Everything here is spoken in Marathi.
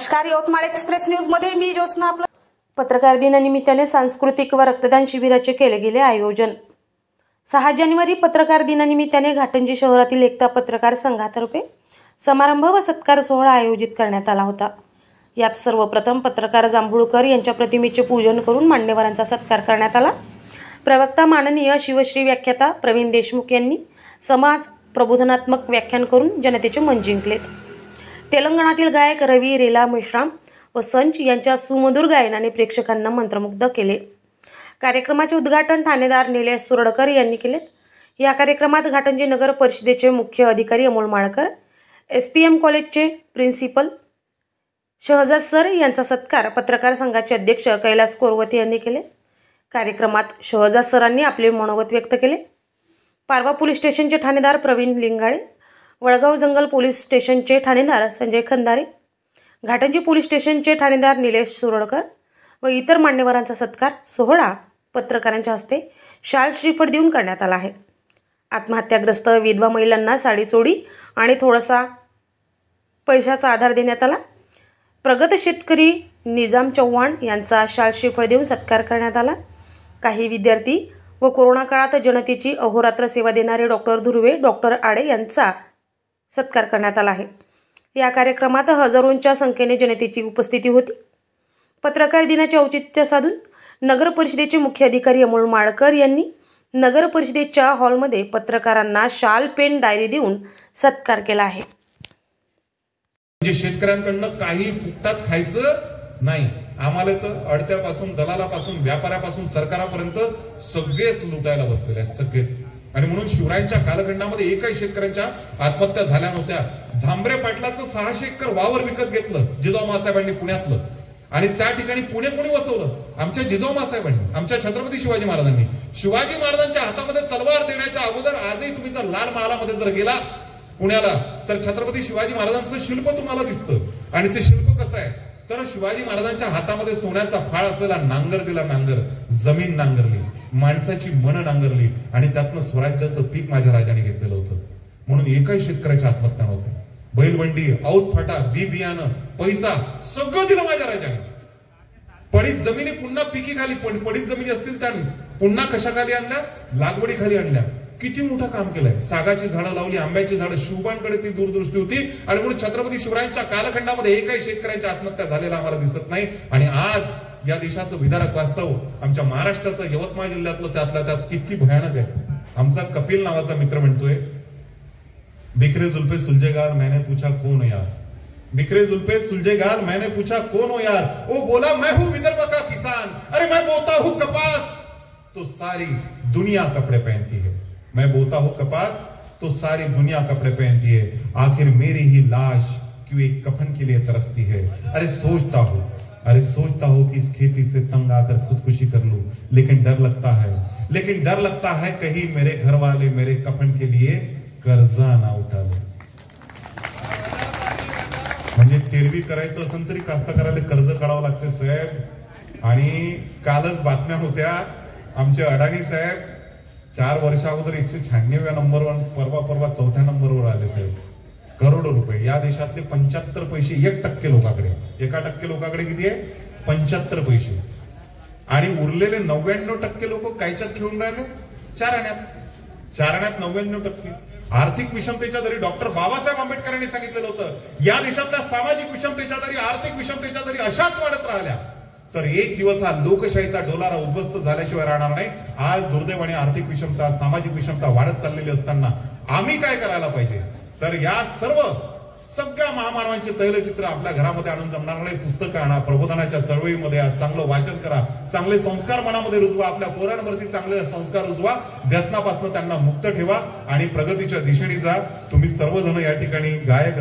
नमस्कार, यवतमाळ एक्सप्रेस न्यूज मध्ये मी ज्योत्स्ना आपलं. पत्रकार दिनानिमित्ताने सांस्कृतिक व रक्तदान शिबिराचे केले गेले आयोजन. 6 जानेवारी पत्रकार दिनानिमित्ताने घाटंजी शहरातील एकता पत्रकार संघातर्फे समारंभ व सत्कार सोहळा आयोजित करण्यात आला होता. यात सर्वप्रथम पत्रकार जांभूळकर यांच्या प्रतिमेचे पूजन करून मान्यवरांचा सत्कार करण्यात आला. प्रवक्ता माननीय शिवश्री व्याख्याता प्रवीण देशमुख यांनी समाज प्रबोधनात्मक व्याख्यान करून जनतेचे मन जिंकलेत. तेलंगणातील गायक रवी रेला मेश्राम व संच यांच्या सुमधुर गायनाने प्रेक्षकांना मंत्रमुग्ध केले. कार्यक्रमाचे उद्घाटन ठाणेदार निलेश सुरडकर यांनी केलेत. या कार्यक्रमात घाटंजी नगर परिषदेचे मुख्य अधिकारी अमोल माळकर, SPM कॉलेजचे प्रिन्सिपल शहजाद सर यांचा सत्कार पत्रकार संघाचे अध्यक्ष कैलास कोरवती यांनी केले. कार्यक्रमात शहजाद सरांनी आपले मनोगत व्यक्त केले. पारवा पोलीस स्टेशनचे ठाणेदार प्रवीण लिंगाळे, वडगाव जंगल पोलीस स्टेशनचे ठाणेदार संजय खंदारे, घाटंजी पोलीस स्टेशनचे ठाणेदार निलेश सुरडकर व इतर मान्यवरांचा सत्कार सोहळा पत्रकारांच्या हस्ते शाल श्रीफळ देऊन करण्यात आला आहे. आत्महत्याग्रस्त विधवा महिलांना साडी चोळी आणि थोडासा पैशाचा आधार देण्यात आला. प्रगत शेतकरी निजाम चव्हाण यांचा शाल श्रीफळ देऊन सत्कार करण्यात आला. काही विद्यार्थी व कोरोना काळात जनतेची अहोरात्र सेवा देणारे डॉक्टर धुर्वे, डॉक्टर आडे यांचा सत्कार करण्यात आला आहे. या कार्यक्रमात हजारोंच्या संख्येने जनतेची उपस्थिती होती. पत्रकार दिनाचे औचित्य साधून नगर परिषदेचे मुख्य अधिकारी अमोल माळकर यांनी नगर परिषदेच्या हॉलमध्ये पत्रकारांना शाल, पेन, डायरी देऊन सत्कार केला आहे. शेतकऱ्यांकडनं काही फुकटात खायचं नाही. आम्हाला तर अडत्यापासून, दलालापासून, व्यापाऱ्यापासून सरकारापर्यंत सगळेच लुटायला बसलेले आहेत, सगळेच. आणि म्हणून शिवरायांच्या कालखंडामध्ये एकही शेतकऱ्यांच्या आत्महत्या झाल्या नव्हत्या. झांबरे पाटलाचं 600 एकर वावर विकत घेतलं जिजाऊ मासाहेबांनी पुण्यातलं, आणि त्या ठिकाणी पुणे कोणी वसवलं? आमच्या जिजाऊ मासाहेबांनी, आमच्या छत्रपती शिवाजी महाराजांनी. शिवाजी महाराजांच्या हातामध्ये तलवार देण्याच्या अगोदर आजही तुम्ही जर लाल महालामध्ये जर गेला पुण्याला तर छत्रपती शिवाजी महाराजांचं शिल्प तुम्हाला दिसतं. आणि ते शिल्प कसं आहे तर शिवाजी महाराजांच्या हातामध्ये सोन्याचा फाळ असलेला नांगर दिला. नांगर, जमीन नांगरली, माणसाची मन नांगरली, आणि त्यातनं स्वराज्याचं पीक माझ्या राजाने घेतलेलं होतं. म्हणून एकही शेतकऱ्याची आत्महत्या नव्हती. बैलबंडी, औत फाटा, बी बियाणं, पैसा सगळं दिलं माझ्या राजाने. पडीत जमिनी पुन्हा पिकी खाली, पडीत जमिनी असतील त्या पुन्हा कशाखाली आणल्या? लागवडी खाली आणल्या. किती मोठं काम केलंय. सागाची झाडं लावली, आंब्याची झाडं. शिवबांकडे ती दूरदृष्टी होती. आणि म्हणून छत्रपती शिवरायांच्या कालखंडामध्ये एकही शेतकऱ्यांच्या आत्महत्या झालेला आम्हाला दिसत नाही. आणि आज या देशाचं विदारक वास्तव आमच्या महाराष्ट्राचं यवतमाळ जिल्ह्यातलं त्यातल्या त्यात किती भयानक आहे. आमचा कपिल नावाचा मित्र म्हणतोय, बिखरे जुल्फे सुलझे गाल मैंने पूछा कौन हो यार, बिखरे जुल्फे सुलझे गाल मैंने पूछा कौन हो यार, वो बोला मैं हूं विदर्भ का किसान, अरे मैं बोता हूं कपास तो सारी दुनिया कपड़े पहनती है, मैं बोता हूं कपास तो सारी दुनिया कपड़े पहनती है, आखिर मेरी ही लाश क्यों एक कफन के लिए तरसती है, अरे सोचता हूं कि इस खेती से तंग आकर खुदकुशी कर लूं, लेकिन डर लगता है कहीं मेरे घर वाले मेरे कफन के लिए कर्जा ना उठा ले. म्हणजे तेरवी करायचं असेल तरी कास्तकाराला कर्ज काढावं लागते साहेब. आणि कालच बातम्या होत्या, आमचे अडाणी साहेब 4 वर्षा अगोदर 196व्या नंबरवर, परवा 4थ्या नंबरवर आले साहेब. करोडो रुपये. या देशातले 75 पैसे 1% लोकांकडे. 1% लोकांकडे किती आहे? 75 पैसे. आणि उरलेले 99% लोक कायच्यात खेळून राहिले? 4 आण्यात 99%. आर्थिक विषमतेच्या दरी डॉक्टर बाबासाहेब आंबेडकरांनी सांगितलेलं होतं, या देशातल्या सामाजिक विषमतेच्या दरी, आर्थिक विषमतेच्या दरी अशाच वाढत राहिल्या तर एक दिवस हा लोकशाहीचा डोलारा उद्ध्वस्त झाल्याशिवाय राहणार नाही. आज दुर्दैवाने आर्थिक विषमता, सामाजिक विषमता वाढत चाललेली असताना आम्ही काय करायला पाहिजे तर या सगळ्या महामानवांचे तैलचित्र आपल्या घरामध्ये आणून जमणार नाही. पुस्तकं आणा, प्रबोधनाच्या चळवळीमध्ये आज चांगलं वाचन करा, चांगले संस्कार मनामध्ये रुजवा, आपल्या पोरांवरती चांगले संस्कार रुजवा, व्यसनापासून त्यांना मुक्त ठेवा आणि प्रगतीच्या दिशेने जा. तुम्ही सर्वजण या ठिकाणी गायक